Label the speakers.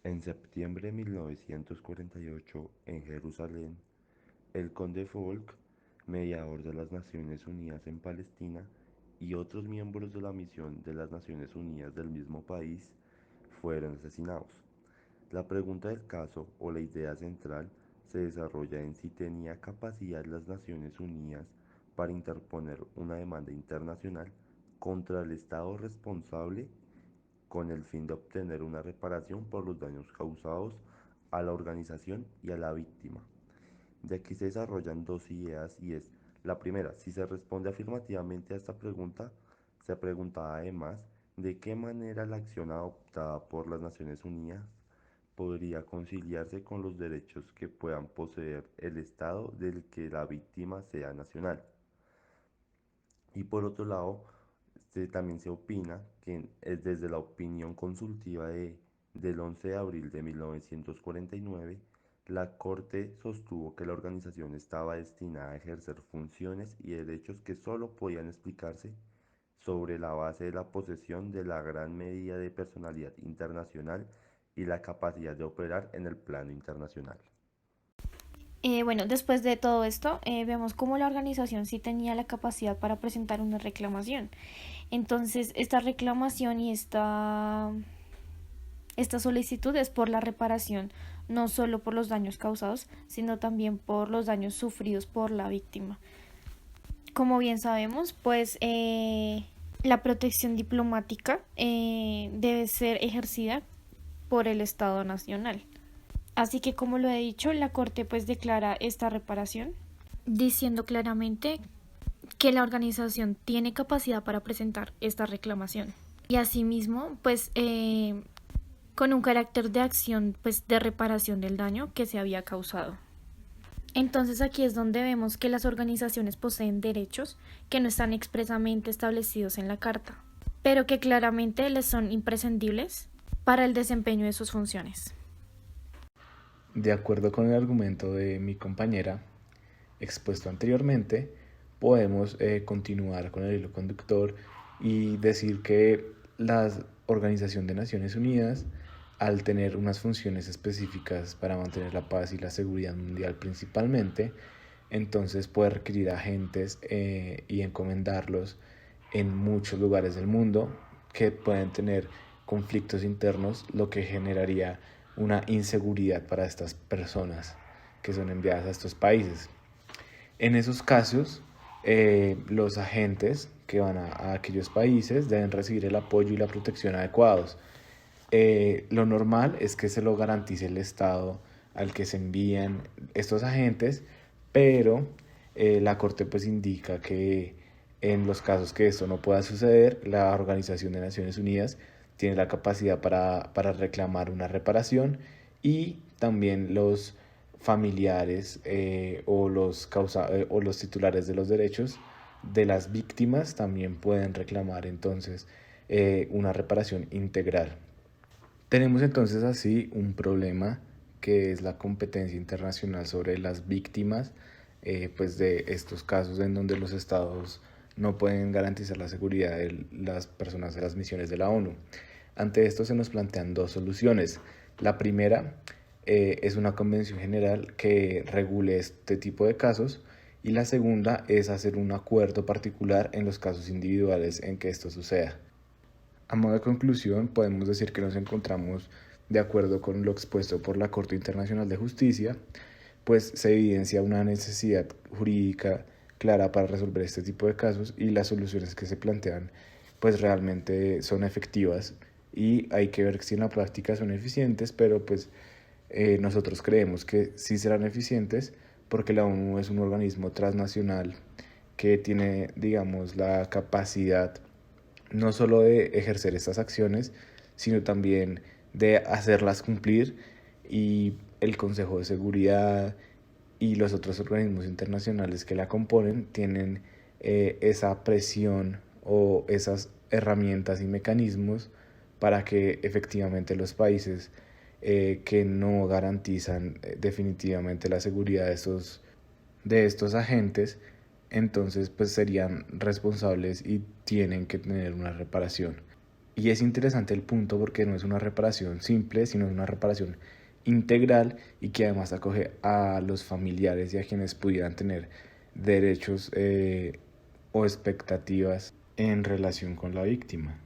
Speaker 1: En septiembre de 1948, en Jerusalén, el conde Folk, mediador de las Naciones Unidas en Palestina, y otros miembros de la misión de las Naciones Unidas del mismo país fueron asesinados. La pregunta del caso, o la idea central, se desarrolla en si tenía capacidad las Naciones Unidas para interponer una demanda internacional contra el Estado responsable con el fin de obtener una reparación por los daños causados a la organización y a la víctima. De aquí se desarrollan dos ideas y es, la primera, si se responde afirmativamente a esta pregunta, se pregunta además de qué manera la acción adoptada por las Naciones Unidas podría conciliarse con los derechos que puedan poseer el Estado del que la víctima sea nacional. Y por otro lado, también se opina que es desde la opinión consultiva del 11 de abril de 1949, la Corte sostuvo que la organización estaba destinada a ejercer funciones y derechos que solo podían explicarse sobre la base de la posesión de la gran medida de personalidad internacional y la capacidad de operar en el plano internacional.
Speaker 2: Bueno, después de todo esto, vemos cómo la organización sí tenía la capacidad para presentar una reclamación. Entonces, esta reclamación y esta solicitud es por la reparación, no solo por los daños causados, sino también por los daños sufridos por la víctima. Como bien sabemos, pues la protección diplomática debe ser ejercida por el Estado Nacional. Así que, como lo he dicho, la Corte pues declara esta reparación, diciendo claramente que la organización tiene capacidad para presentar esta reclamación. Y asimismo, pues con un carácter de acción pues de reparación del daño que se había causado. Entonces aquí es donde vemos que las organizaciones poseen derechos que no están expresamente establecidos en la Carta, pero que claramente les son imprescindibles para el desempeño de sus funciones.
Speaker 3: De acuerdo con el argumento de mi compañera expuesto anteriormente, podemos continuar con el hilo conductor y decir que la Organización de Naciones Unidas, al tener unas funciones específicas para mantener la paz y la seguridad mundial principalmente, entonces puede requerir agentes y encomendarlos en muchos lugares del mundo que pueden tener conflictos internos, lo que generaría una inseguridad para estas personas que son enviadas a estos países. En esos casos, los agentes que van a aquellos países deben recibir el apoyo y la protección adecuados. Lo normal es que se lo garantice el Estado al que se envían estos agentes, pero la Corte pues indica que en los casos que esto no pueda suceder, la Organización de Naciones Unidas tiene la capacidad para reclamar una reparación y también los familiares o los titulares de los derechos de las víctimas también pueden reclamar entonces una reparación integral. Tenemos entonces así un problema que es la competencia internacional sobre las víctimas pues de estos casos en donde los estados no pueden garantizar la seguridad de las personas de las misiones de la ONU. Ante esto se nos plantean dos soluciones. La primera es una convención general que regule este tipo de casos y la segunda es hacer un acuerdo particular en los casos individuales en que esto suceda. A modo de conclusión, podemos decir que nos encontramos de acuerdo con lo expuesto por la Corte Internacional de Justicia, pues se evidencia una necesidad jurídica clara para resolver este tipo de casos y las soluciones que se plantean pues realmente son efectivas y hay que ver si en la práctica son eficientes, pero pues nosotros creemos que sí serán eficientes porque la ONU es un organismo transnacional que tiene, digamos, la capacidad no solo de ejercer estas acciones, sino también de hacerlas cumplir y el Consejo de Seguridad y los otros organismos internacionales que la componen tienen esa presión o esas herramientas y mecanismos para que efectivamente los países que no garantizan definitivamente la seguridad de estos agentes, entonces pues serían responsables y tienen que tener una reparación. Y es interesante el punto porque no es una reparación simple, sino es una reparación integral y que además acoge a los familiares y a quienes pudieran tener derechos o expectativas en relación con la víctima.